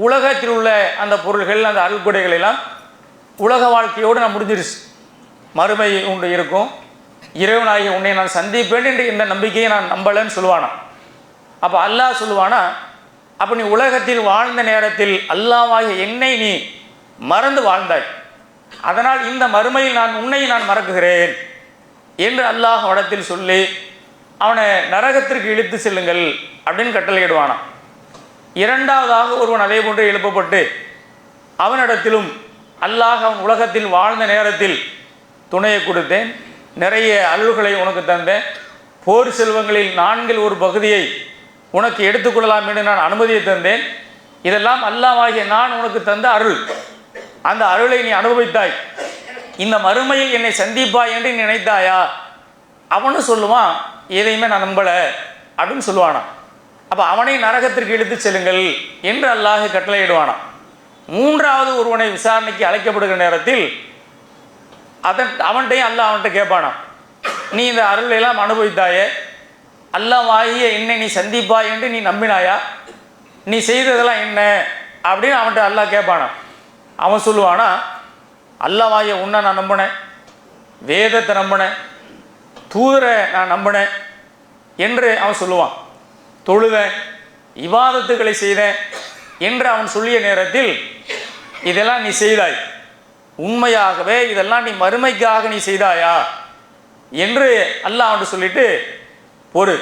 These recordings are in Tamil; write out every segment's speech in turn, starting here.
உலகத்தில் உள்ள அந்த பொருள்கள், அந்த அருள்கொடைகள் எல்லாம் உலக வாழ்க்கையோடு நான் முடிஞ்சிருச்சு. மறுமை உண்டு இருக்கும், இறைவனாகிய உன்னை நான் சந்திப்பேன் என்று இந்த நம்பிக்கையை நான் நம்பலைன்னு சொல்லுவானா. அப்போ அல்லாஹ் சொல்லுவானா, அப்போ நீ உலகத்தில் வாழ்ந்த நேரத்தில் அல்லாஹ்வாகிய என்னை நீ மறந்து வாழ்ந்தாய், அதனால் இந்த மறுமையில் உன்னை நான் மறக்குகிறேன் என்று அல்லாஹ் இடத்தில் சொல்லி அவனை நரகத்திற்கு இழுத்து செல்லுங்கள் அப்படின்னு கட்டளையிடுவானான். இரண்டாவதாக ஒருவன் அதே போன்று எழுப்பப்பட்டு அவனிடத்திலும் அல்லாஹ் அவன் உலகத்தில் வாழ்ந்த நேரத்தில் துணையை கொடுத்தேன், நிறைய அருள்களை உனக்கு தந்தேன், போர் செல்வங்களில் 1/4 பகுதியை உனக்கு எடுத்துக்கொள்ளலாம் என்று நான் அனுமதியை தந்தேன், இதெல்லாம் அல்லாஹ்வாகிய நான் உனக்கு தந்த அருள், அந்த அருளை நீ அனுபவித்தாய், இந்த மறுமையில் என்னை சந்திப்பாய் என்று நினைத்தாயா? அவனு சொல்லுவான், எதையுமே நான் நம்பலை அப்படின்னு சொல்லுவானா. அப்போ அவனை நரகத்திற்கு இழுத்து செல்லுங்கள் என்று அல்லாஹ் கட்டளையிடுவானா. மூன்றாவது ஒருவனை விசாரணைக்கு அழைக்கப்படுகிற நேரத்தில் அவன்கிட்டையும் அவன்கிட்ட கேட்பானா, நீ இந்த அருளெல்லாம் அனுபவித்தாயே, அல்லாஹ்வாகிய என்னை நீ சந்திப்பாய் என்று நீ நம்பினாயா, நீ செய்ததெல்லாம் என்ன அப்படின்னு அவன்கிட்ட அல்லாஹ் கேட்பானா. அவன் சொல்லுவானா, அல்லாஹ்வாகிய உன்னை நான் நம்பினேன், வேதத்தை நம்பினேன், தூதரை நான் நம்பினேன் என்று அவன் சொல்லுவான். தொழுதேன், இபாதத்துக்களை செய்தேன் என்று அவன் சொல்லிய நேரத்தில், இதெல்லாம் நீ செய்தாய், உண்மையாகவே இதெல்லாம் நீ மறுமைக்காக நீ செய்தாயா என்று அல்லாஹ் அவன் சொல்லிட்டு, பொறு,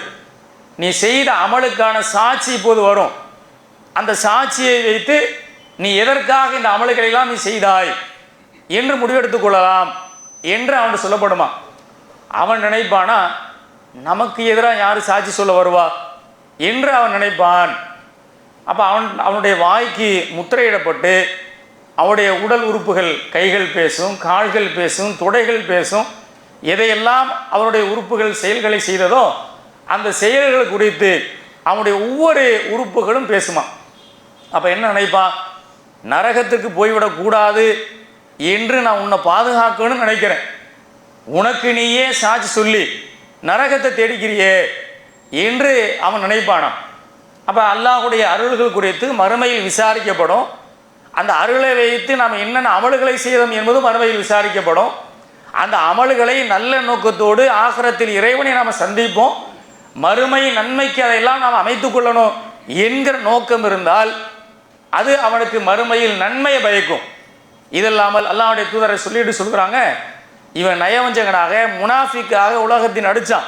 நீ செய்த அமலுக்கான சாட்சி இப்போது வரும், அந்த சாட்சியை வைத்து நீ எதற்காக இந்த அமல்களெல்லாம் நீ செய்தாய் என்று முடிவெடுத்துக் கொள்ளலாம் என்று அவன் சொல்லப்படுமா. அவன் நினைப்பானா, நமக்கு எதிராக யார் சாட்சி சொல்ல வருவா என்று அவன் நினைப்பான். அப்போ அவனுடைய வாய்க்கு முத்திரையிடப்பட்டு அவனுடைய உடல் உறுப்புகள், கைகள் பேசும், கால்கள் பேசும், தொடைகள் பேசும், எதையெல்லாம் அவனுடைய உறுப்புகள் செயல்களை செய்ததோ அந்த செயல்கள் குறித்து அவனுடைய ஒவ்வொரு உறுப்புகளும் பேசுமா. அப்போ என்ன நினைப்பான், நரகத்துக்கு போய்விடக்கூடாது என்று நான் உன்னை பாதுகாக்கணும்னு நினைக்கிறேன், உனக்கு நீயே சாட்சி சொல்லி நரகத்தை தேடிக்கிறியே என்று அவன் நினைப்பானான். அப்போ அல்லாஹ்வுடைய அருள்கள் குறித்து மறுமையில் விசாரிக்கப்படும், அந்த அருளை வைத்து நாம் என்னென்ன அமல்களை செய்தோம் என்பது மறுமையில் விசாரிக்கப்படும். அந்த அமல்களை நல்ல நோக்கத்தோடு ஆகிரத்தில் இறைவனை நாம் சந்திப்போம், மறுமை நன்மைக்கு அதையெல்லாம் நாம் அமைத்து கொள்ளணும் என்கிற நோக்கம் இருந்தால் அது அவனுக்கு மறுமையில் நன்மையை பயக்கும். இதெல்லாமல் அல்லாஹ்வுடைய தூதரை சொல்லிட்டு சொல்கிறாங்க, இவன் நயவஞ்சகனாக முனாஃபிக்காக உலகத்தின் அடித்தான்,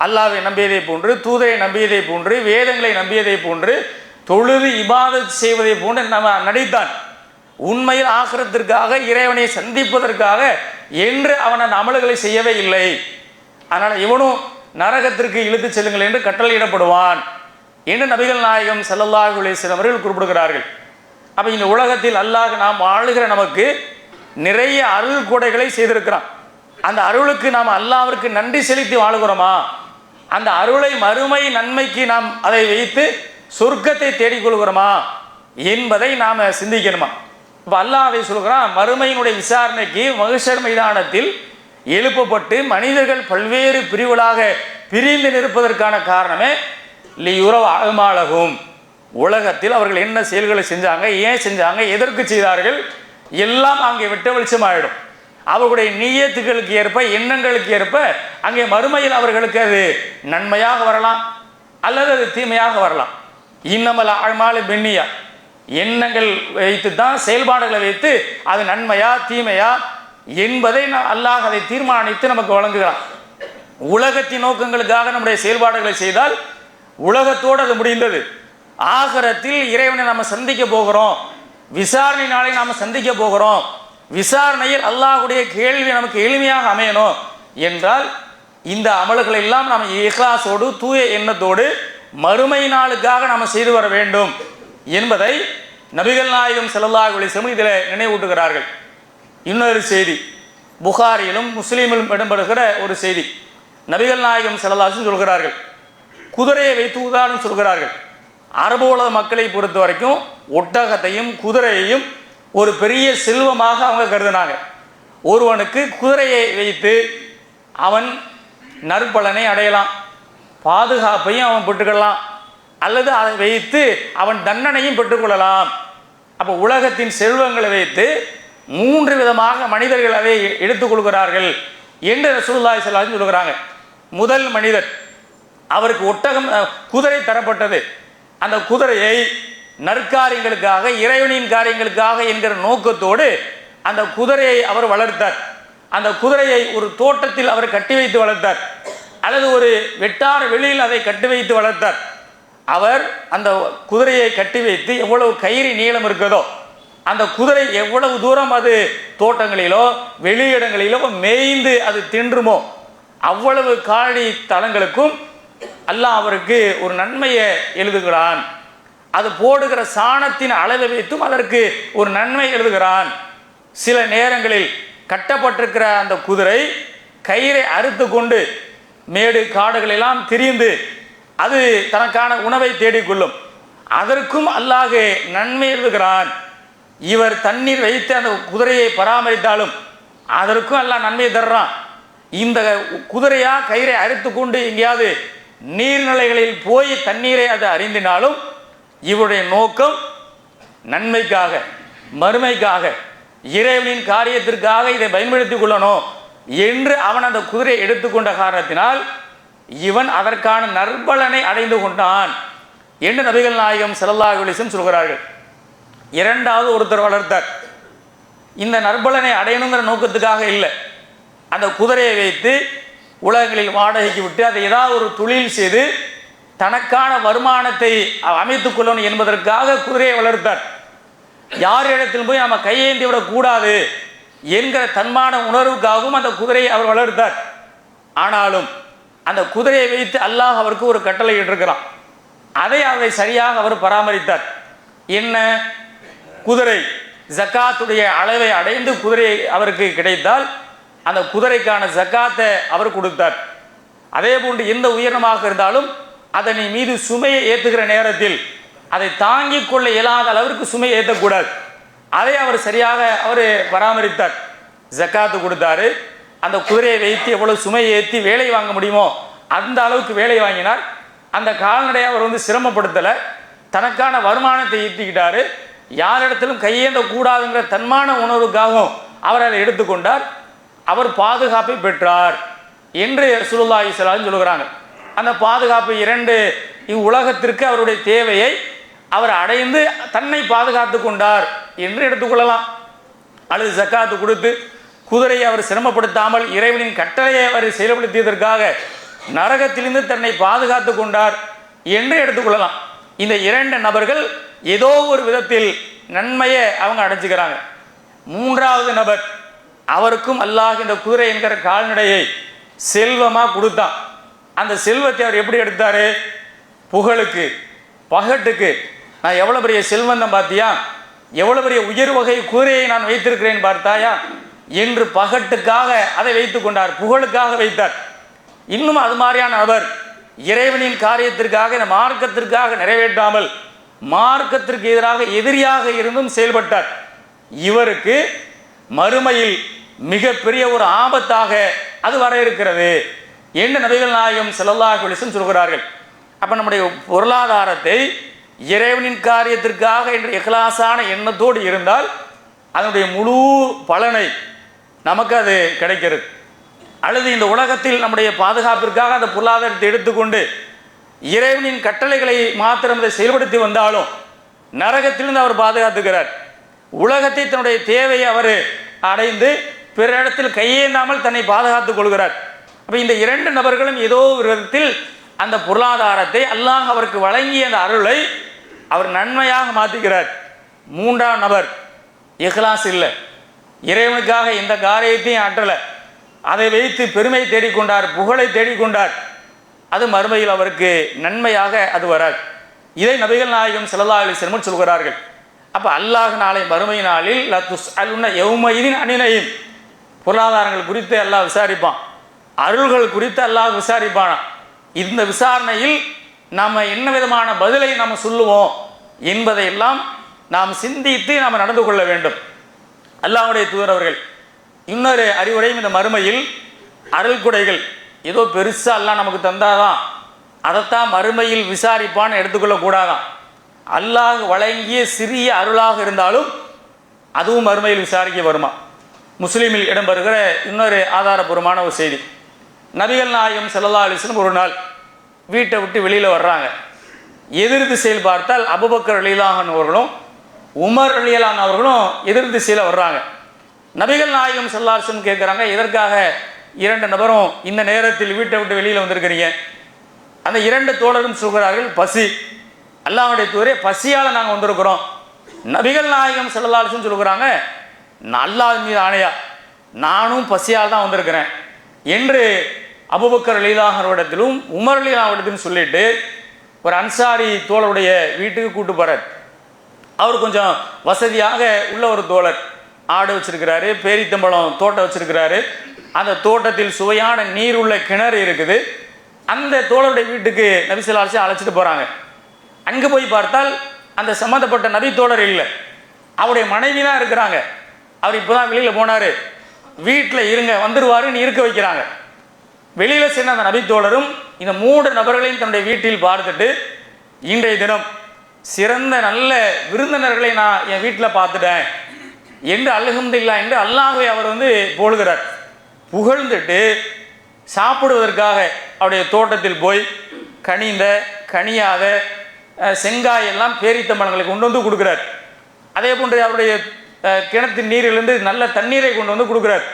அல்லாஹ்வை நம்பியதை போன்று, தூதரை நம்பியதை போன்று, வேதங்களை நம்பியதை போன்று, தொழுது இபாதத் செய்வதை போன்று நடித்தான். உண்மையில் ஆகிரத்திற்காக இறைவனை சந்திப்பதற்காக என்று அவன் அந்த அமல்களை செய்யவே இல்லை. அதனால் இவனும் நரகத்திற்கு இழுத்து செல்லுங்கள் என்று கட்டளையிடப்படுவான் என்று நபிகள் நாயகம் ஸல்லல்லாஹு அலைஹி வஸல்லம் அவர்கள் குறிப்பிடுகிறார்கள். அப்போ இந்த உலகத்தில் அல்லாஹ் நாம் வாழுகிற நமக்கு நிறைய அருள் கொடைகளை செய்திருக்கிறான். அந்த அருளுக்கு நாம் அல்லாஹ்விற்கு நன்றி செலுத்தி வாழுகிறோமா, அந்த அருளை மறுமை நன்மைக்கு நாம் அதை வைத்து சொர்க்கத்தை தேடிக்கொள்கிறோமா என்பதை நாம் சிந்திக்கணுமா. இப்போ அல்லாஹ் அதை சொல்கிறான், மறுமையினுடைய விசாரணைக்கு மஹ்ஷர் மைதானத்தில் எழுப்பப்பட்டு மனிதர்கள் பல்வேறு பிரிவுகளாக பிரிந்து நிற்பதற்கான காரணமே லியுரவ் அஅமாலஹும், உலகத்தில் அவர்கள் என்ன செயல்களை செஞ்சாங்க, ஏன் செஞ்சாங்க, எதற்கு செய்தார்கள் எல்லாம் அங்கே வெட்ட வெளிச்சமாயிடும். அவர்களுடைய நியத்துகளுக்கு ஏற்ப, எண்ணங்களுக்கு ஏற்ப அங்கே மறுமையில் அவர்களுக்கு அது நன்மையாக வரலாம் அல்லது அது தீமையாக வரலாம். இன்னமல் அஅமாலு பின்னியா, எண்ணங்கள் வைத்து தான், செயல்பாடுகளை வைத்து அது நன்மையா தீமையா என்பதை அல்லாஹ் அதை தீர்மானித்து நமக்கு வழங்குகிறான். உலகத்தின் நோக்கங்களுக்காக நம்முடைய செயல்பாடுகளை செய்தால் உலகத்தோடு அது முடிந்தது. ஆகிரத்தில் இறைவனை நாம் சந்திக்க போகிறோம், விசாரணை நாளை நாம் சந்திக்க போகிறோம், விசாரணையில் அல்லாஹ்வுடைய கேள்வி நமக்கு எளிமையாக அமையணும் என்றால் இந்த அமல்களை எல்லாம் நாம் இஹ்லாஸோடு தூய எண்ணத்தோடு மறுமை நாளுக்காக நாம் செய்து வர வேண்டும் என்பதை நபிகள் நாயகம் ஸல்லல்லாஹு அலைஹி வஸல்லம் இதில் நினைவூட்டுகிறார்கள். இன்னொரு செய்தி புகாரியிலும் முஸ்லீமிலும் இடம்பெறுகிற ஒரு செய்தி, நபிகள் நாயகம் ஸல்லல்லாஹு அலைஹி வஸல்லம் சொல்கிறார்கள், குதிரையை வைத்து உதாரணம் சொல்கிறார்கள். அரபு உலக மக்களை பொறுத்த வரைக்கும் ஒட்டகத்தையும் குதிரையையும் ஒரு பெரிய செல்வமாக அவங்க கருதினாங்க. ஒருவனுக்கு குதிரையை வைத்து அவன் நற்பலனை அடையலாம், பாதுகாப்பையும் அவன் பெற்றுக்கொள்ளலாம், அல்லது அதை வைத்து அவன் தண்டனையும் பெற்றுக்கொள்ளலாம் அப்போ உலகத்தின் செல்வங்களை வைத்து 3 விதமாக மனிதர்கள் அதை எடுத்துக்கொள்கிறார்கள் என்று ரசூலுல்லாஹி ஸல்லல்லாஹு அலைஹி வஸல்லம் சொல்கிறாங்க. முதல் மனிதர், அவருக்கு ஒட்டகம் குதிரை தரப்பட்டது. அந்த குதிரையை நற்காரியங்களுக்காக, இறைவனின் காரியங்களுக்காக என்கிற நோக்கத்தோடு அந்த குதிரையை அவர் வளர்த்தார். அந்த குதிரையை ஒரு தோட்டத்தில் அவர் கட்டி வைத்து வளர்த்தார், அல்லது ஒரு வெட்டார வெளியில் அதை கட்டி வைத்து வளர்த்தார். அவர் அந்த குதிரையை கட்டி வைத்து எவ்வளவு கயிறு நீளம் இருக்கிறதோ, அந்த குதிரை எவ்வளவு தூரம் அது தோட்டங்களிலோ வெளியிடங்களிலோ மேய்ந்து அது தின்றுமோ அவ்வளவு காலடி தலங்களுக்கும் அல்லாஹ் அவருக்கு ஒரு நன்மையை எழுதுகிறான். அது போடுகிற சாணத்தின் அளவை வைத்தும் அதற்கு ஒரு நன்மை எழுதுகிறான். சில நேரங்களில் கட்டப்பட்டிருக்கிற அந்த குதிரை கயிறை அறுத்து கொண்டு மேடு காடுகளெல்லாம் திரிந்து அது தனக்கான உணவை தேடிக்கொள்ளும். அதற்கும் அல்லாஹ் நன்மை எழுதுகிறான். இவர் தண்ணீர் வைத்து அந்த குதிரையை பராமரித்தாலும் அதற்கும் அல்லாஹ் நன்மை தர்றான். இந்த குதிரையா கயிறை அறுத்து கொண்டு எங்கேயாவது நீர்நிலைகளில் போய் தண்ணீரை அது அறிந்தினாலும் இவருடைய நோக்கம் நன்மைக்காக, மறுமைக்காக, இறைவனின் காரியத்திற்காக இதை பயன்படுத்திக் கொள்ளணும் என்று அவன் அந்த குதிரையை எடுத்துக்கொண்ட காரணத்தினால் இவன் அதற்கான நற்பலனை அடைந்து கொண்டான் என்று நபிகள் நாயகம் ஸல்லல்லாஹு அலைஹி வஸல்லம் சொல்கிறார்கள். இரண்டாவது ஒருத்தர் வளர்த்தார். இந்த நற்பலனை அடையணுங்கிற நோக்கத்துக்காக இல்லை, அந்த குதிரையை வைத்து உலகங்களில் வாடகைக்கு விட்டு அதை ஏதாவது ஒரு தொழில் செய்து தனக்கான வருமானத்தை அமைத்துக் கொள்ளணும் என்பதற்காக குதிரையை வளர்த்தார். யார் இடத்திலும் போய் நம்ம கையேந்தி விடக்கூடாது என்கிற தன்மான உணர்வுக்காகவும் அந்த குதிரையை அவர் வளர்த்தார். ஆனாலும் அந்த குதிரையை வைத்து அல்லாஹ் அவருக்கு ஒரு கட்டளை இட்டிருக்கிறான். அதை சரியாக அவர் பராமரித்தார். என்ன? குதிரை ஜக்காத்துடைய அளவை அடைந்து குதிரை அவருக்கு கிடைத்தால் அந்த குதிரைக்கான ஜக்காத்தை அவர் கொடுத்தார். அதே போன்று எந்த உயிரினமாக இருந்தாலும் அதனை மீது சுமையை ஏற்றுகிற நேரத்தில் அதை தாங்கிக் கொள்ள இயலாத அளவிற்கு சுமையை ஏற்றக்கூடாது. அதை அவர் சரியாக அவர் பராமரித்தார். ஜக்காத்து கொடுத்தாரு. அந்த குதிரையை வைத்து எவ்வளவு சுமையை ஏற்றி வேலை வாங்க முடியுமோ அந்த அளவுக்கு வேலை வாங்கினார். அந்த கால்நடையை அவர் சிரமப்படுத்தலை, தனக்கான வருமானத்தை ஈட்டிக்கிட்டாரு. யாரிடத்திலும் கையேந்த கூடாதுங்கிற தன்மான உணர்வுக்காகவும் அவர் அதை எடுத்துக்கொண்டார். அவர் பாதுகாப்பை பெற்றார் என்று ரசூலுல்லாஹி ஸல்லல்லாஹு அலைஹி வஸல்லம் சொல்கிறாங்க. அந்த பாதுகாப்பு இவ்வுலகத்திற்கு அவருடைய தேவையை அவர் அடைந்து தன்னை பாதுகாத்து கொண்டார் என்று எடுத்துக்கொள்ளலாம். அல்லது ஜக்காத்து கொடுத்து குதிரையை அவர் சிரமப்படுத்தாமல் இறைவனின் கட்டளையை அவர் செயல்படுத்தியதற்காக நரகத்திலிருந்து தன்னை பாதுகாத்து கொண்டார் என்று எடுத்துக்கொள்ளலாம். இந்த 2 நபர்கள் ஏதோ ஒரு விதத்தில் நன்மையை அவங்க அடைஞ்சுக்கிறாங்க. 3வது நபர், அவருக்கும் அல்லாஹ் இந்த குதிரை என்கிற கால்நடையை செல்வமாக கொடுத்தான். அந்த செல்வத்தை அவர் எப்படி எடுத்தாரு? புகழுக்கு, பகட்டுக்கு, நான் எவ்வளோ பெரிய செல்வந்தம் பார்த்தியா, எவ்வளோ பெரிய உயர் வகை குதிரையை நான் வைத்திருக்கிறேன் பார்த்தாயா என்று பகட்டுக்காக அதை வைத்து கொண்டார், புகழுக்காக வைத்தார். இன்னும் அது மாதிரியான நபர் இறைவனின் காரியத்திற்காக, இந்த மார்க்கத்திற்காக நிறைவேற்றாமல் மார்க்கத்திற்கு எதிராக எதிரியாக இருந்தும் செயல்பட்டார். இவருக்கு மறுமையில் மிகப்பெரிய ஒரு ஆபத்தாக அது வர இருக்கிறது என்று நபிகள் நாயகம் ஸல்லல்லாஹு அலைஹி வஸல்லம் சொல்கிறார்கள். அப்போ நம்முடைய பொருளாதாரத்தை இறைவனின் காரியத்திற்காக என்ற இக்லாசான எண்ணத்தோடு இருந்தால் அதனுடைய முழு பலனை நமக்கு அது கிடைக்கிறது. அல்லது இந்த உலகத்தில் நம்முடைய பாதுகாப்பிற்காக அந்த பொருளாதாரத்தை எடுத்துக்கொண்டு இறைவனின் கட்டளைகளை மாத்திரம் அதை செயல்படுத்தி வந்தாலும் நரகத்திலிருந்து அவர் பாதுகாத்துக்கிறார். உலகத்தை தன்னுடைய தேவையை அவர் அடைந்து பிற இடத்தில் கையேந்தாமல் தன்னை பாதுகாத்துக் கொள்கிறார். அப்போ இந்த 2 நபர்களும் ஏதோ ஒரு விதத்தில் அந்த பொருளாதாரத்தை அல்லாஹ் அவருக்கு வழங்கிய அந்த அருளை அவர் நன்மையாக மாற்றுகிறார். 3ஆம் நபர் இஹ்லாஸ் இல்லை, இறைவனுக்காக எந்த காரியத்தையும் ஆற்றலை, அதை வைத்து பெருமை தேடிக்கொண்டார், புகழை தேடிக்கொண்டார். அது மறுமையில் அவருக்கு நன்மையாக அது வராது. இதை நபிகள் நாயகம் ஸல்லல்லாஹு அலைஹி வஸல்லம் சொல்கிறார்கள். அப்போ அல்லாஹ் நாளை மறுமை நாளில் லா துஸ்அலுன யௌமஇதின் அனின் நயீம், பொருளாதாரங்கள் குறித்து அல்லாஹ் விசாரிப்பான், அருள்கள் குறித்து அல்லாஹ் விசாரிப்பானா. இந்த விசாரணையில் நாம் என்ன விதமான பதிலை நாம் சொல்லுவோம் என்பதையெல்லாம் நாம் சிந்தித்து நாம் நடந்து கொள்ள வேண்டும். அல்லாஹ்வுடைய தூதர் அவர்கள் இன்னொரு அறிவுரையும், இந்த மறுமையில் அருள் கொடைகள் ஏதோ பெருசாக அல்லாஹ் நமக்கு தந்தாதான் அதைத்தான் மறுமையில் விசாரிப்பான்னு எடுத்துக்கொள்ளக்கூடாதான். அல்லாஹ் வழங்கிய சிறிய அருளாக இருந்தாலும் அதுவும் மறுமையில் விசாரிக்க வருமா. முஸ்லீமில் இடம்பெறுகிற இன்னொரு ஆதாரபூர்வமான ஒரு செய்தி. நபிகள் நாயகம் ஸல்லல்லாஹு அலைஹி வஸல்லம் ஒரு நாள் வீட்டை விட்டு வெளியில் வர்றாங்க. எதிர் திசையில் பார்த்தால் அபூபக்கர் ரலியல்லாஹு அன்ஹு அவர்களும் உமர் ரலியல்லாஹு அன்ஹு அவர்களும் எதிர் திசையில் வர்றாங்க. நபிகள் நாயகம் ஸல்லல்லாஹு அலைஹி வஸல்லம் கேட்குறாங்க, எதற்காக இரண்டு நபரும் இந்த நேரத்தில் வீட்டை விட்டு வெளியில் வந்திருக்கிறீங்க? அந்த இரண்டு தோழரும் சொல்கிறார்கள், பசி. அல்லாஹ்வுடைய தூதரே, பசியால் நாங்கள் வந்திருக்கிறோம். நபிகள் நாயகம் ஸல்லல்லாஹு அலைஹி வஸல்லம் சொல்கிறாங்க, அல்லாஹ் மீது ஆணையா நானும் பசியால் தான் வந்திருக்கிறேன் என்று அபூபக்கர் ரலியல்லாஹு அன்ஹு இடத்திலும் உமர் ரலியல்லாஹு அன்ஹு இடத்திலும் சொல்லிட்டு ஒரு அன்சாரி தோழருடைய வீட்டுக்கு கூட்டு போகிறார். அவர் கொஞ்சம் வசதியாக உள்ள ஒரு தோழர், ஆடு வச்சிருக்கிறாரு, பேரித்தம்பழம் தோட்டம் வச்சிருக்கிறாரு. அந்த தோட்டத்தில் சுவையான நீர் உள்ள கிணறு இருக்குது. அந்த தோழருடைய வீட்டுக்கு நபி ஸல்லல்லாஹு அலைஹி வஸல்லம் அழைச்சிட்டு போகிறாங்க. அங்கே போய் பார்த்தால் அந்த சம்மந்தப்பட்ட நபி தோழர் இல்லை, அவருடைய மனைவி தான் இருக்கிறாங்க. அவர் இப்போ தான் வெளியில் போனார், வீட்டில் இருங்க வந்துடுவாருன்னு இருக்க வைக்கிறாங்க. வெளியில் சென்ற அந்த நபி தோழரும் இந்த மூன்று நபர்களையும் தன்னுடைய வீட்டில் பார்த்துட்டு, இன்றைய தினம் சிறந்த நல்ல விருந்தினர்களை நான் என் வீட்டில் பார்த்துட்டேன் என்று அல்ஹம்துலில்லாஹ் என்று அல்லாஹ்வை அவர் புகழ்கிறார். புகழ்ந்துட்டு சாப்பிடுவதற்காக அவருடைய தோட்டத்தில் போய் கனிந்த கனியாத செங்காயெல்லாம் பேரித்தம்பழங்களை கொண்டு வந்து கொடுக்குறார். அதே போன்று அவருடைய கிணத்தின் நீரிலிருந்து நல்ல தண்ணீரை கொண்டு வந்து கொடுக்குறார்.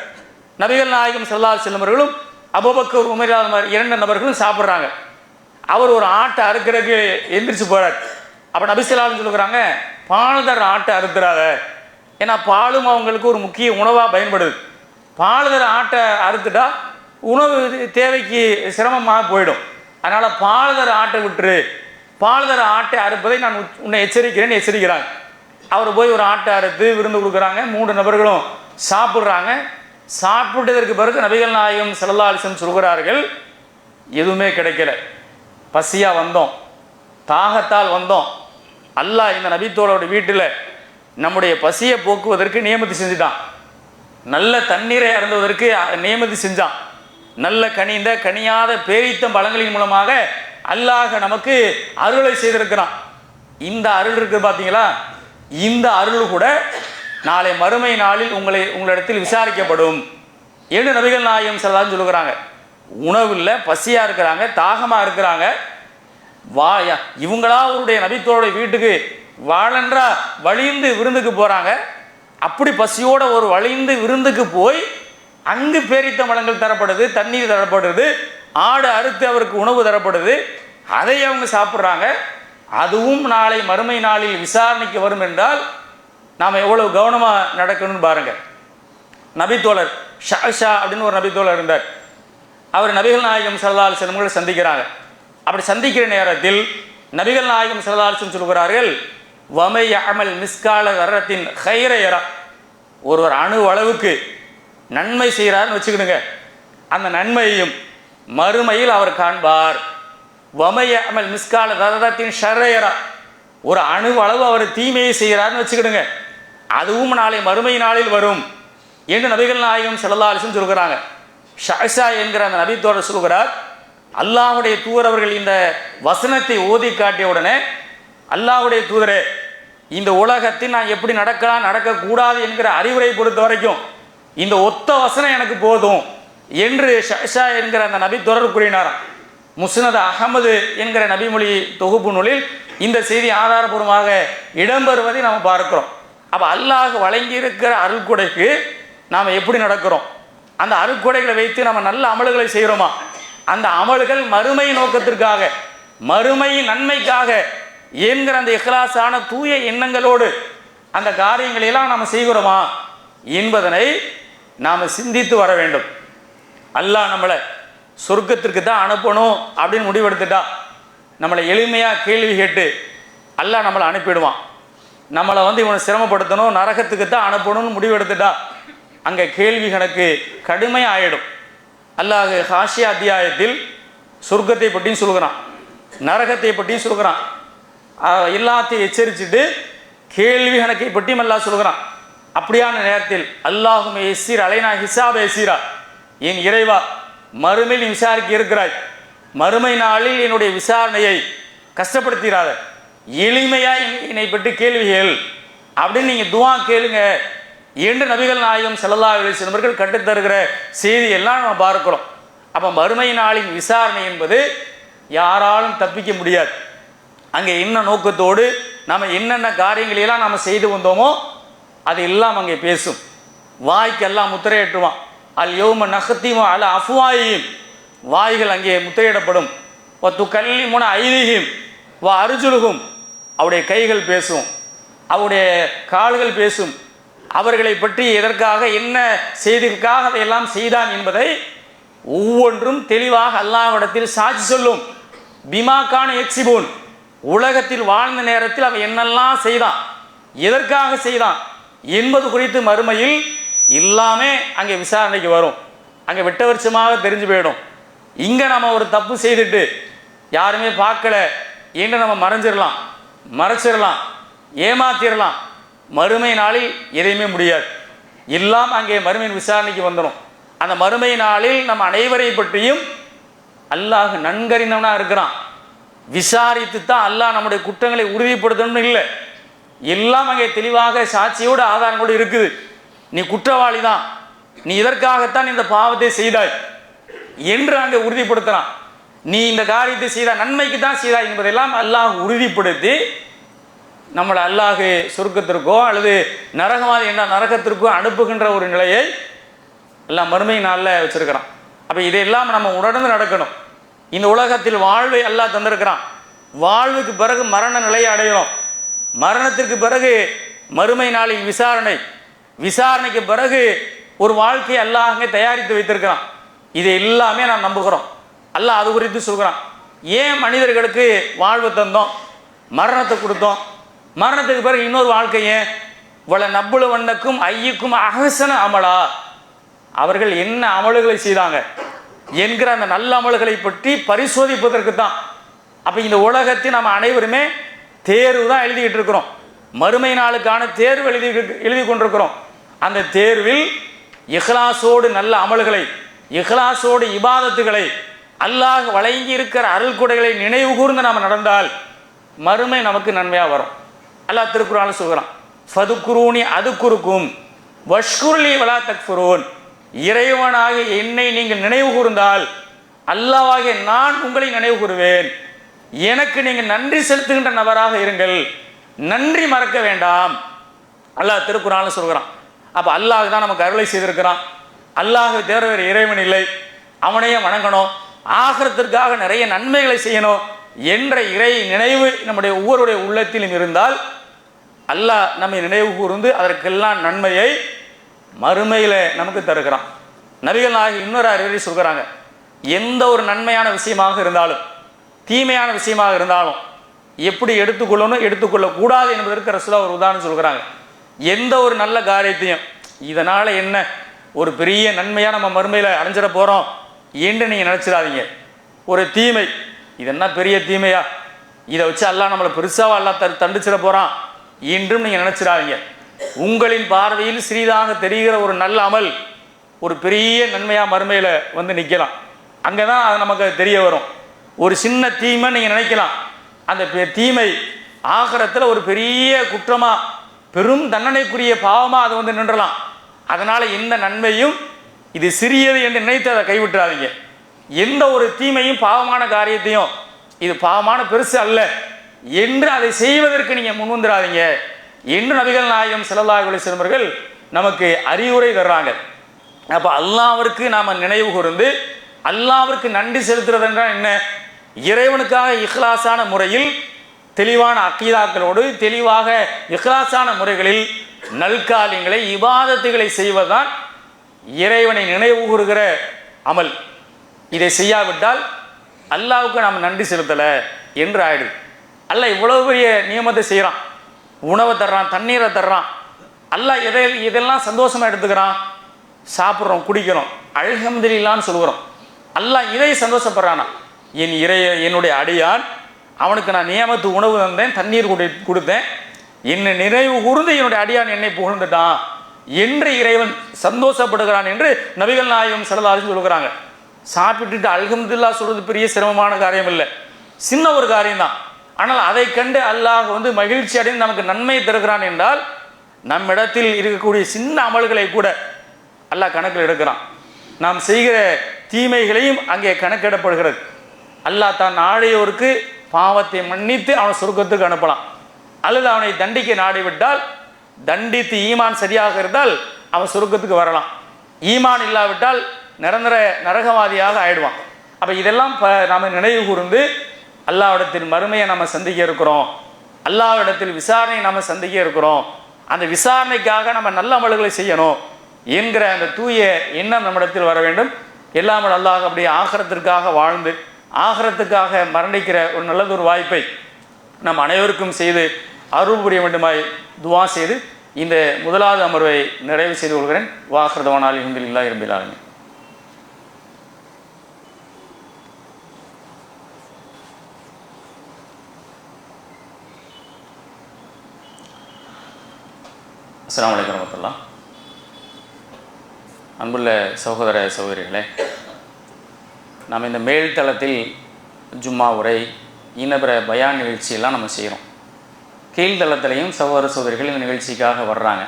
நபிகள் நாயகம் ஸல்லல்லாஹு அலைஹி வஸல்லம் அவர்களும் அபூபக்கர் உமர் இரண்டு நபர்களும் சாப்பிட்றாங்க. அவர் ஒரு ஆட்டை அறுக்கிறதுக்கு எந்திரிச்சு போகிறார். அப்போ நபி ஸல்லல்லாஹு அலைஹி வஸல்லம் சொல்லுறாங்க, பால் தர ஆட்டை அறுத்துறாத, ஏன்னா பாலும் அவங்களுக்கு ஒரு முக்கிய உணவாக பயன்படுது. பால் தர ஆட்டை அறுத்துட்டா உணவு தேவைக்கு சிரமமாக போயிடும். அதனால் பால் தர ஆட்டை விட்டுரு, பால் தர ஆட்டை அறுப்பதை நான் உன்னை எச்சரிக்கிறேன்னு எச்சரிக்கிறாங்க. அவர் போய் ஒரு ஆட்டை அறுத்து விருந்து கொடுக்குறாங்க. மூன்று நபர்களும் சாப்பிட்றாங்க. சாப்பிட்டதற்கு பிறகு நபிகள் நாயகம் ஸல்லல்லாஹு அலைஹி வஸல்லம் சொல்கிறார்கள், எதுவுமே கிடைக்கல, பசியாக வந்தோம், தாகத்தால் வந்தோம். அல்லாஹ் இந்த நபித்தோழோட வீட்டில் நம்முடைய பசியை போக்குவதற்கு நியமதி செஞ்சுட்டான், நல்ல தண்ணீரை அருந்துவதற்கு நியமதி செஞ்சான், நல்ல கனிந்த கனியாத பேரித்தம் பழங்களின் மூலமாக அல்லாஹ் நமக்கு அருளை செய்திருக்கிறான். இந்த அருள் இருக்குது பார்த்தீங்களா, இந்த அருள் கூட நாளை மறுமை நாளில் உங்களிடத்தில் விசாரிக்கப்படும் என்று நபிகள் நாயகம் ஸல்லல்லாஹு அலைஹி வஸல்லம் சொல்லுகிறாங்க. உணவு இல்லை, பசியாக இருக்கிறாங்க, தாகமாக இருக்கிறாங்க. இவங்களா அவருடைய நபித்தோடைய வீட்டுக்கு வாழன்றா வழிந்து விருந்துக்கு போகிறாங்க. அப்படி பசியோட ஒரு வழிந்து விருந்துக்கு போய் அங்கு பேரித்த மலங்கள் தரப்படுது, தண்ணீர் தரப்படுது, ஆடு அறுத்து அவருக்கு உணவு தரப்படுது, அதை அவங்க சாப்பிட்றாங்க. அதுவும் நாளை மறுமை நாளில் விசாரணைக்கு வரும் என்றால் நாம் எவ்வளவு கவனமாக நடக்கணும்னு பாருங்கள். நபித்தோழர் ஷா அப்படின்னு ஒரு நபித்தோழர் இருந்தார். அவர் நபிகள் நாயகம் ஸல்லல்லாஹு அலைஹி வஸல்லம் சந்திக்கிறாங்க. அப்படி சந்திக்கிற நேரத்தில் நபிகள் நாயகம் ஸல்லல்லாஹு அலைஹி வஸல்லம் சொல்கிறார்கள், வமை அமல் மிஸ்கால கர்ரத்தின் கைர யரா, ஒருவர் அணு அளவுக்கு நன்மை செய்கிறார்னு வச்சுக்கிடுங்க, அந்த நன்மையையும் மறுமையில் அவர் காண்பார். வமை அமல் மிஸ்கால கர்ரத்தின் ஷர்ரயரா, ஒரு அணு அளவு அவர் தீமையை செய்கிறார்னு வச்சுக்கிடுங்க, அதுவும் நாளை மறுமை நாளில் வரும் என்று நபிகள் நாயகம் ஸல்லல்லாஹு அலைஹி வஸல்லம் சொல்கிறாங்க. ஷா என்கிற அந்த நபித்தோழர் சொல்கிறார், அல்லாஹ்வுடைய தூதர் அவர்கள் இந்த வசனத்தை ஓதி காட்டிய உடனே, அல்லாஹ்வுடைய தூதரே, இந்த உலகத்தில் நான் எப்படி நடக்கலாம் நடக்கக்கூடாது என்கிற அறிவுரை பொறுத்த வரைக்கும் இந்த ஒத்த வசனம் எனக்கு போதும் என்று ஷா என்கிற அந்த நபித்தோழர் கூறினாராம். முஸ்னத் அஹமது என்கிற நபிமொழி தொகுப்பு நூலில் இந்த செய்தி ஆதாரபூர்வமாக இடம்பெறுவதை நாம் பார்க்கிறோம். அப்போ அல்லாஹ் வழங்கியிருக்கிற அருள்கொடைக்கு நாம் எப்படி நடக்கிறோம், அந்த அருட்கொடைகளை வைத்து நம்ம நல்ல அமல்களை செய்கிறோமா, அந்த அமல்கள் மறுமை நோக்கத்திற்காக மறுமை நன்மைக்காக என்கிற அந்த இஹ்லாஸான தூய எண்ணங்களோடு அந்த காரியங்களெல்லாம் நாம் செய்கிறோமா என்பதனை நாம் சிந்தித்து வர வேண்டும். அல்லாஹ் நம்மளை சொர்க்கத்திற்கு தான் அனுப்பணும் அப்படின்னு முடிவெடுத்துட்டா நம்மளை எளிமையாக கேள்வி கேட்டு அல்லாஹ் நம்மளை அனுப்பிடுவான். நம்மளை இவனை சிரமப்படுத்தணும், நரகத்துக்கு தான் அனுப்பணும்னு முடிவெடுத்துட்டா அங்கே கேள்வி கணக்கு கடுமையாக ஆகிடும். அல்லாஹ் ஹாஷியா அத்தியாயத்தில் சொர்க்கத்தை பற்றியும் சொல்கிறான், நரகத்தை பற்றியும் சொல்கிறான், எல்லாத்தையும் எச்சரிச்சுட்டு கேள்வி கணக்கை பற்றியும் அல்லாஹ் சொல்கிறான். அப்படியான நேரத்தில் அல்லாஹுமே எஸ்ஸீர் அலைனா ஹிசாப் எஸ்ஸீரா, என் இறைவா மறுமையில் நீ விசாரிக்க இருக்கிறாய், மறுமை நாளில் என்னுடைய விசாரணையை கஷ்டப்படுத்திடாத, எளிமையாக என்னை பற்றி கேள்விகள் அப்படின்னு நீங்கள் துவா கேளுங்க என்று நபிகள் நாயகம் ஸல்லல்லாஹு அலைஹி வஸல்லம் அவர்கள் கற்றுத்தருகிற செய்தியெல்லாம் நம்ம பார்க்கிறோம். அப்போ மறுமை நாளின் விசாரணை என்பது யாராலும் தப்பிக்க முடியாது. அங்கே என்ன நோக்கத்தோடு நம்ம என்னென்ன காரியங்களெல்லாம் நம்ம செய்து வந்தோமோ அது எல்லாம் அங்கே பேசும். வாய்க்கெல்லாம் முத்திரையிட்டுவான். அல் யௌம நஹ்திமு அலா அஃப்வாஹிஹிம், வாய்கள் அங்கே முத்திரையிடப்படும். வ துகல்லிமுனா ஐதிஹிம் வ அர்ஜுலுஹும், அவருடைய கைகள் பேசும், அவருடைய கால்கள் பேசும். அவர்களை பற்றி எதற்காக என்ன செய்திற்காக அதையெல்லாம் செய்தான் என்பதை ஒவ்வொன்றும் தெளிவாக அல்லாஹ்விடத்தில் சாட்சி சொல்லும். பிமாக்கான எக்ஸிபூன், உலகத்தில் வாழ்ந்த நேரத்தில் அவன் என்னெல்லாம் செய்தான், எதற்காக செய்தான் என்பது குறித்து மறுமையில் எல்லாமே அங்கே விசாரணைக்கு வரும். அங்கே வெட்ட வருஷமாக தெரிஞ்சு போயிடும். இங்கே நம்ம ஒரு தப்பு செய்துட்டு யாருமே பார்க்கல என்று நம்ம மறைச்சிடலாம், ஏமாத்திடலாம். மறுமை நாளில் எதையுமே முடியாது. எல்லாம் அங்கே மறுமையின் விசாரணைக்கு வந்துடும். அந்த மறுமை நாளில் நம்ம அனைவரை பற்றியும் அல்லாஹ் நன்கறிந்தவனாக இருக்கிறான். விசாரித்து தான் அல்லாஹ் நம்முடைய குற்றங்களை உறுதிப்படுத்தணும்னு இல்லை, எல்லாம் அங்கே தெளிவாக சாட்சியோடு ஆதாரங்களோடு இருக்குது. நீ குற்றவாளி தான், நீ இதற்காகத்தான் இந்த பாவத்தை செய்தாய் என்று அங்கே உறுதிப்படுத்துகிறான். நீ இந்த காரியத்தை செய்தாய், நன்மைக்கு தான் செய்தாய் என்பதெல்லாம் அல்லாஹ் உறுதிப்படுத்தி நம்மளை அல்லாஹ் சொர்க்கத்திற்கோ அல்லது நரகவாதி என்ற நரகத்திற்கோ அனுப்புகின்ற ஒரு நிலையை எல்லாம் மறுமை நாளில் வச்சிருக்கிறான். அப்போ இதையெல்லாம் நம்ம உணர்ந்து நடக்கணும். இந்த உலகத்தில் வாழ்வை அல்லாஹ் தந்திருக்கிறான். வாழ்வுக்கு பிறகு மரண நிலையை அடைகிறோம். மரணத்திற்கு பிறகு மறுமை நாளின் விசாரணைக்கு பிறகு ஒரு வாழ்க்கையை அல்லாஹ் அங்கே தயாரித்து வைத்திருக்கிறான். இதை எல்லாமே நாம் நம்புகிறோம். அல்லாஹ் அது குறித்து சொல்கிறான். ஏன் மனிதர்களுக்கு வாழ்வு தந்தோம், மரணத்தை கொடுத்தோம், மரணத்துக்கு பிறகு இன்னொரு வாழ்க்கையே வள நப்புல வண்ணக்கும் ஐயுக்கும் அகசன அமலா, அவர்கள் என்ன அமல்களை செய்தாங்க என்கிற அந்த நல்ல அமல்களை பற்றி பரிசோதிப்பதற்கு தான். அப்போ இந்த உலகத்தில் நம்ம அனைவருமே தேர்வு தான் எழுதிக்கிட்டு இருக்கிறோம். மறுமை நாளுக்கான தேர்வு எழுதி கொண்டிருக்கிறோம். அந்த தேர்வில் இஹ்லாஸோடு நல்ல அமல்களை, இஹ்லாஸோடு இபாதத்துகளை, அல்லாஹ் வழங்கி இருக்கிற அருள் கொடைகளை நினைவு கூர்ந்து நாம் நடந்தால் மறுமை நமக்கு நன்மையாக வரும். அல்லாஹ் திருக்குர்ஆனில் சொல்கிறான், ஃபதுக்குரூனி அதுக்குருக்கும் வஷ்குர்லி வலா தக்ஃபுரூன், இறைவனாக என்னை நீங்கள் நினைவு கூர்ந்தால் அல்லாஹ்வாகிய நான் உங்களை நினைவு கூறுவேன். எனக்கு நீங்கள் நன்றி செலுத்துகின்ற நபராக இருங்கள், நன்றி மறக்க வேண்டாம். அல்லாஹ் திருக்குர்ஆனில் சொல்கிறான். அப்போ அல்லாஹ் தான் நமக்கு அருளை செய்திருக்கிறான். அல்லாஹ் தேர வேறு இறைவன் இல்லை, அவனையே வணங்கணும், ஆகிரத்திற்காக நிறைய நன்மைகளை செய்யணும் என்ற இறை நினைவு நம்முடைய ஒவ்வொருடைய உள்ளத்திலும் இருந்தால் அல்லாஹ் நம்மை நினைவு கூர்ந்து அதற்கெல்லாம் நன்மையை மறுமையில் நமக்கு தருகிறான். நபிகள் நாயகம் இன்னொரு அறிவுரை சொல்கிறாங்க, எந்த ஒரு நன்மையான விஷயமாக இருந்தாலும் தீமையான விஷயமாக இருந்தாலும் எப்படி எடுத்துக்கொள்ளணும் எடுத்துக்கொள்ளக்கூடாது என்பதற்கு ரசூலுல்லாஹ் ஒரு உதாரணம் சொல்கிறாங்க. எந்த ஒரு நல்ல காரியத்தையும் இதனால் என்ன ஒரு பெரிய நன்மையாக நம்ம மறுமையில் அடைஞ்சிட போகிறோம் என்று நீங்கள் நினச்சிடாதீங்க. ஒரு தீமை, இது என்ன பெரிய தீமையா, இதை வச்சு அல்லாஹ் நம்மளை பெருசாக அல்லாஹ் தண்டிச்சிட போகிறான் என்றும் நீங்கள் நினச்சிடாதீங்க. உங்களின் பார்வையில் சிறிதாக தெரிகிற ஒரு நல்ல அமல் ஒரு பெரிய நன்மையாக மறுமையில் வந்து நிற்கலாம். அங்கே தான் அது நமக்கு தெரிய வரும். ஒரு சின்ன தீமை நீங்கள் நினைக்கலாம், அந்த தீமை ஆகிரத்தில் ஒரு பெரிய குற்றமாக பெரும் தண்டனைக்குரிய பாவமாக அது வந்து நின்றலாம். அதனால் எந்த நன்மையும் இது சிறியது என்று நினைத்து அதை கைவிட்டுறாதீங்க. எந்த ஒரு தீமையும் பாவமான காரியத்தையும் இது பாவமான பெருசு அல்ல என்று அதை செய்வதற்கு நீங்கள் முன்வந்துடாதீங்க என்று நபிகள் நாயகம் ஸல்லல்லாஹு அலைஹி வஸல்லம் அவர்கள் நமக்கு அறிவுரை தர்றாங்க. அப்போ அல்லாஹ்விற்கு நாம் நினைவு கூர்ந்து அல்லாஹ்விற்கு நன்றி செலுத்துறது என்றால் என்ன, இறைவனுக்காக இஹ்லாஸான முறையில் தெளிவான அக்கீதாக்களோடு தெளிவாக இஹ்லாஸான முறைகளில் நல்காரியங்களை இபாதத்துகளை செய்வதுதான் இறைவனை நினைவு கூறுகிற அமல். இதை செய்யாவிட்டால் அல்லாஹ்வுக்கு நாம் நன்றி செலுத்தலை என்று ஆயிடுது. அல்லாஹ் இவ்வளவு பெரிய நியமத்தை செய்கிறான், உணவை தர்றான், தண்ணீரை தர்றான். அல்லாஹ் இதெல்லாம் சந்தோஷமாக எடுத்துக்கிறான். சாப்பிட்றோம், குடிக்கிறோம், அல்ஹம்துலில்லாஹ்னு சொல்கிறோம். அல்லாஹ் இதை சந்தோஷப்படுறானா, என்னுடைய அடியான் அவனுக்கு நான் நியமத்து உணவு தந்தேன், தண்ணீர் கொடுத்தேன், என்னை நினைவு கூர்ந்து என்னுடைய அடியான் என்னை புகழ்ந்துட்டான் என்று இறைவன் சந்தோஷப்படுகிறான் என்று நபிகள் நாயகம் ஸல்லல்லாஹு அலைஹி வஸல்லம் சொல்கிறாங்க. சாப்பிட்டுட்டு அல்ஹம்துலில்லாஹ் சொல்கிறது பெரிய சிரமமான காரியம் இல்லை, சின்ன ஒரு காரியம்தான். ஆனால் அதை கண்டு அல்லாஹ் மகிழ்ச்சி அடைந்து நமக்கு நன்மை தருகிறான் என்றால் நம்மிடத்தில் இருக்கக்கூடிய சின்ன அமல்களை கூட அல்லாஹ் கணக்கில் எடுக்கிறான். நாம் செய்கிற தீமைகளையும் அங்கே கணக்கிடப்படுகிறது. அல்லாஹ் தான் நாடியோருக்கு பாவத்தை மன்னித்து அவனை சொர்க்கத்துக்கு அனுப்பலாம், அல்லது அவனை தண்டிக்க நாடிவிட்டால் தண்டித்து ஈமான் சரியாக இருந்தால் அவன் சொர்க்கத்துக்கு வரலாம். ஈமான் இல்லாவிட்டால் நிரந்தர நரகவாதியாக ஆயிடுவான். அப்போ இதெல்லாம் நாம் நினைவு கூர்ந்து அல்லாஹ்விடத்தில் மறுமையை நம்ம சந்திக்க இருக்கிறோம், அல்லாஹ்விடத்தில் விசாரணையை நம்ம சந்திக்க இருக்கிறோம், அந்த விசாரணைக்காக நம்ம நல்ல அமல்களை செய்யணும் என்கிற அந்த தூய எண்ணம் நம்மிடத்தில் வர வேண்டும். எல்லாம் அல்லாஹ் அப்படி ஆகிரத்திற்காக வாழ்ந்து ஆகிரத்துக்காக மரணிக்கிற ஒரு நல்லதொரு வாய்ப்பை நம் அனைவருக்கும் செய்து அருள் புரிய வேண்டுமாய் துவா செய்து இந்த முதலாவது அமர்வை நிறைவு செய்து கொள்கிறேன். வாஹ்ரதவான் அல்ஹம்துலில்லாஹி ரப்பில் ஆலமீன். அஸ்ஸலாமு அலைக்கும் வரஹ்மத்துல்லாஹ். அன்புள்ள சகோதர சகோதரிகளே, நாம் இந்த மேல்தளத்தில் ஜும்மா உரை இன்னபிற பயான் நிகழ்ச்சியெல்லாம் நம்ம செய்கிறோம். கீழ்தளத்திலையும் சகோதர சகோதரிகள் இந்த நிகழ்ச்சிக்காக வர்றாங்க.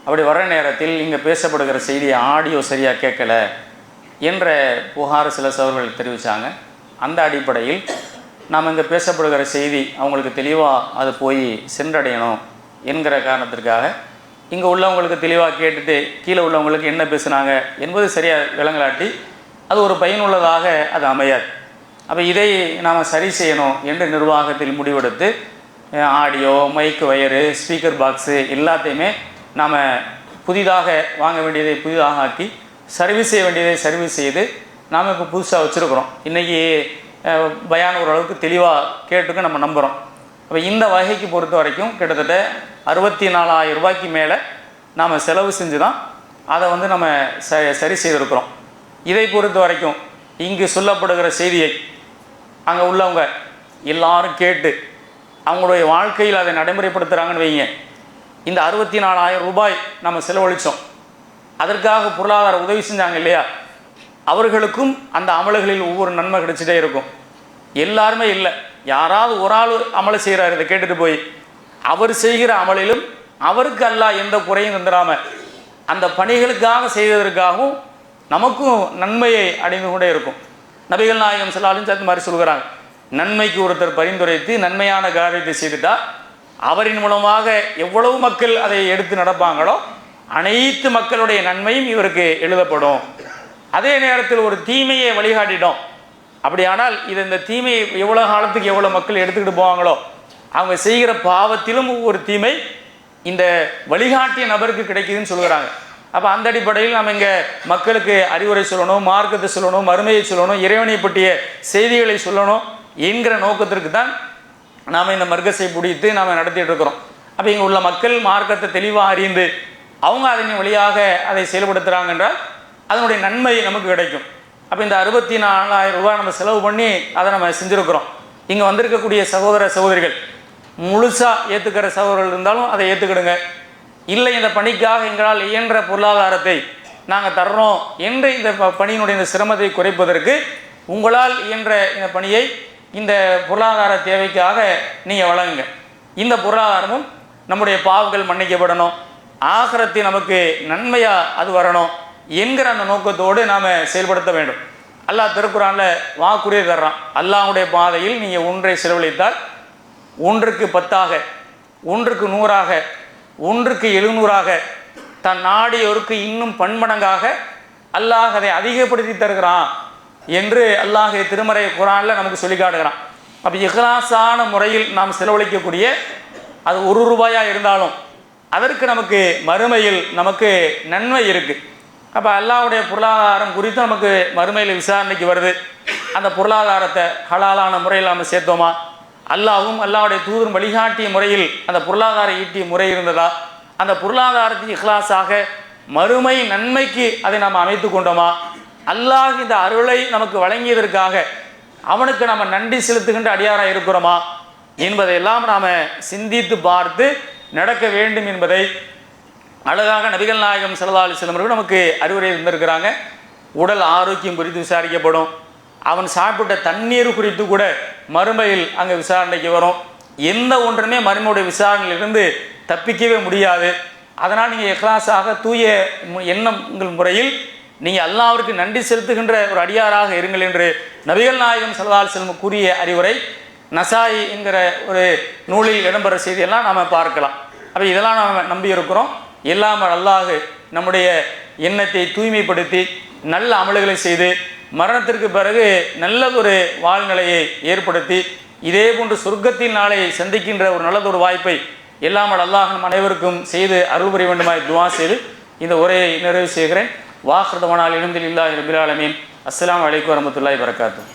அப்படி வர்ற நேரத்தில் இங்கே பேசப்படுகிற செய்தியை ஆடியோ சரியாக கேட்கலை என்ற புகார் சில சகோதரர்கள் தெரிவித்தாங்க. அந்த அடிப்படையில் நாம் இங்கே பேசப்படுகிற செய்தி அவங்களுக்கு தெளிவாக அது போய் சென்றடையணும் என்கிற காரணத்திற்காக இங்கே உள்ளவங்களுக்கு தெளிவாக கேட்டுட்டு கீழே உள்ளவங்களுக்கு என்ன பேசுனாங்க என்பது சரியாக விளங்கலாட்டி அது ஒரு பயனுள்ளதாக அது அமையாது. அப்போ இதை நாம் சரி செய்யணும் என்று நிர்வாகத்தில் முடிவெடுத்து ஆடியோ, மைக்கு வயரு, ஸ்பீக்கர் பாக்ஸு எல்லாத்தையுமே நாம் புதிதாக வாங்க வேண்டியதை புதிதாக ஆக்கி சர்வீஸ் செய்ய வேண்டியதை சர்வீஸ் செய்து நாம் இப்போ புதுசாக வச்சுருக்குறோம். இன்றைக்கி பயான் ஓரளவுக்கு தெளிவாக கேட்டுக்க நம்ம நம்புகிறோம். அப்போ இந்த வகைக்கு பொறுத்த வரைக்கும் கிட்டத்தட்ட 64,000 ரூபாய்க்கு மேலே நாம் செலவு செஞ்சு தான் அதை நம்ம சரி செய்திருக்கிறோம். இதை பொறுத்த வரைக்கும் இங்கு சொல்லப்படுகிற செய்தியை அங்கே உள்ளவங்க எல்லாரும் கேட்டு அவங்களுடைய வாழ்க்கையில் அதை நடைமுறைப்படுத்துகிறாங்கன்னு வைங்க. இந்த 64,000 ரூபாய் நம்ம செலவழித்தோம், அதற்காக பொருளாதார உதவி செஞ்சாங்க இல்லையா, அவர்களுக்கும் அந்த அமல்களில் ஒவ்வொரு நன்மை கிடைச்சிட்டே இருக்கும். எல்லாருமே இல்லை, யாராவது ஒரு ஆள் அமலை செய்கிறார், இதை கேட்டுட்டு போய் அவர் செய்கிற அமலிலும் அவருக்கு அல்லாஹ் எந்த குறையும் தந்துடாமல் அந்த பணிகளுக்காக செய்ததற்காகவும் நமக்கும் நன்மையை அடைந்து கொண்டே இருக்கும். நபிகள் நாயகம் ஸல்லல்லாஹு அலைஹி வஸல்லம் மாதிரி சொல்கிறாங்க, நன்மைக்கு ஒருத்தர் பரிந்துரைத்து நன்மையான காரியத்தை செய்துட்டா அவரின் மூலமாக எவ்வளவு மக்கள் அதை எடுத்து நடப்பாங்களோ அனைத்து மக்களுடைய நன்மையும் இவருக்கு எழுதப்படும். அதே நேரத்தில் ஒரு தீமையை வழிகாட்டிட்டோம் அப்படியானால் இந்த தீமையை எவ்வளோ காலத்துக்கு எவ்வளோ மக்கள் எடுத்துக்கிட்டு போவாங்களோ அவங்க செய்கிற பாவத்திலும் ஒரு தீமை இந்த வழிகாட்டிய நபருக்கு கிடைக்குதுன்னு சொல்கிறாங்க. அப்போ அந்த அடிப்படையில் நம்ம இங்கே மக்களுக்கு அறிவுரை சொல்லணும், மார்க்கத்தை சொல்லணும், மறுமையை சொல்லணும், இறைவனை பற்றிய செய்திகளை சொல்லணும் என்கிற நோக்கத்திற்கு தான் நாம் இந்த மர்கஸை பிடித்து நாம் நடத்திட்டு இருக்கிறோம். அப்போ இங்கே உள்ள மக்கள் மார்க்கத்தை தெளிவாக அறிந்து அவங்க அதன் வழியாக அதை செயல்படுத்துகிறாங்க என்றால் அதனுடைய நன்மை நமக்கு கிடைக்கும். அப்போ இந்த 64,000 ரூபாய் நம்ம செலவு பண்ணி அதை நம்ம செஞ்சுருக்கிறோம். இங்கே வந்திருக்கக்கூடிய சகோதர சகோதரிகள் முழுசாக ஏற்றுக்கிற சகோதரர்கள் இருந்தாலும் அதை ஏற்றுக்கிடுங்க. இல்லை, இந்த பணிக்காக எங்களால் இயன்ற பொருளாதாரத்தை நாங்கள் தர்றோம் என்று இந்த பணியினுடைய இந்த சிரமத்தை குறைப்பதற்கு உங்களால் இயன்ற இந்த பணியை இந்த பொருளாதார தேவைக்காக நீங்கள் வழங்குங்க. இந்த பொருளாதாரமும் நம்முடைய பாவங்கள் மன்னிக்கப்படணும், ஆகிரத்தை நமக்கு நன்மையாக அது வரணும் என்கிற அந்த நோக்கத்தோடு நாம் செயல்படுத்த வேண்டும். அல்லாஹ் திருக்குறானில் வாக்குறுதி தர்றான், அல்லாஹ்வுடைய பாதையில் நீங்கள் ஒன்றை செலவழித்தால் 1க்கு 10ஆக, 1க்கு 100ஆக, 1க்கு 700ஆக, தன் நாடியோருக்கு இன்னும் பன்மடங்காக அல்லாஹ் அதை அதிகப்படுத்தி தருகிறான் என்று அல்லாஹ் திருமறை குரானில் நமக்கு சொல்லி காட்டுகிறான். அப்போ இஹ்லாஸான முறையில் நாம் செலவழிக்கக்கூடிய அது 1 ரூபாயாக இருந்தாலும் அதற்கு நமக்கு மறுமையில் நமக்கு நன்மை இருக்குது. அப்போ அல்லாஹ்வுடைய பொருளாதாரம் குறித்து நமக்கு மறுமையில் விசாரணைக்கு வருது. அந்த பொருளாதாரத்தை ஹலாலான முறையில் நாம் சேர்த்தோமா, அல்லாஹ்வும் அல்லாஹ்வுடைய தூதரும் வழிகாட்டிய முறையில் அந்த பொருளாதார ஈட்டிய முறை இருந்ததா, அந்த பொருளாதாரத்துக்கு இஹ்லாஸாக மறுமை நன்மைக்கு அதை நாம் அமைத்து கொண்டோமா, அல்லாஹ் இந்த அருளை நமக்கு வழங்கியதற்காக அவனுக்கு நம்ம நன்றி செலுத்துகின்ற அடியாராக இருக்கிறோமா என்பதையெல்லாம் நாம் சிந்தித்து பார்த்து நடக்க வேண்டும் என்பதை அழகாக நபிகள் நாயகம் ஸல்லல்லாஹு அலைஹி வஸல்லம் அவர்கள் நமக்கு அறிவுரை இருந்திருக்கிறாங்க. உடல் ஆரோக்கியம் குறித்து விசாரிக்கப்படும், அவன் சாப்பிட்ட தண்ணீர் குறித்து கூட மறுமையில் அங்கே விசாரணைக்கு வரும். எந்த ஒன்றுமே மறுமையுடைய விசாரணையிலிருந்து தப்பிக்கவே முடியாது. அதனால் நீங்கள் இக்லாஸாக தூய எண்ணங்கள் முறையில் நீங்கள் அல்லாஹ்விற்கு நன்றி செலுத்துகின்ற ஒரு அடியாராக இருங்கள் என்று நபிகள் நாயகம் ஸல்லல்லாஹு அலைஹி வஸல்லம் கூறிய அறிவுரை நசாயி என்கிற ஒரு நூலில் இடம்பெற செய்தியெல்லாம் நாம் பார்க்கலாம். அப்போ இதெல்லாம் நாம் நம்பி இருக்கிறோம். இல்லாமல் அல்லாஹ் நம்முடைய எண்ணத்தை தூய்மைப்படுத்தி நல்ல அமல்களை செய்து மரணத்திற்கு பிறகு நல்ல ஒரு வாழ்நிலையை ஏற்படுத்தி இதே போன்று சொர்க்கத்தின் நாளை சந்திக்கின்ற ஒரு நல்லதொரு வாய்ப்பை எல்லாமல் அல்லாஹ் நம் அனைவருக்கும் செய்து அருள் புரிய வேண்டுமாய் துஆ செய்து இந்த உரையை நிறைவு செய்கிறேன். வாஹ்ரதவனால் இல்ஹம்துலில்லாஹி ரப்பில் ஆலமீன். அஸ்ஸலாமு அலைக்கும் வரஹ்மத்துல்லாஹி வபரகாத்துஹு.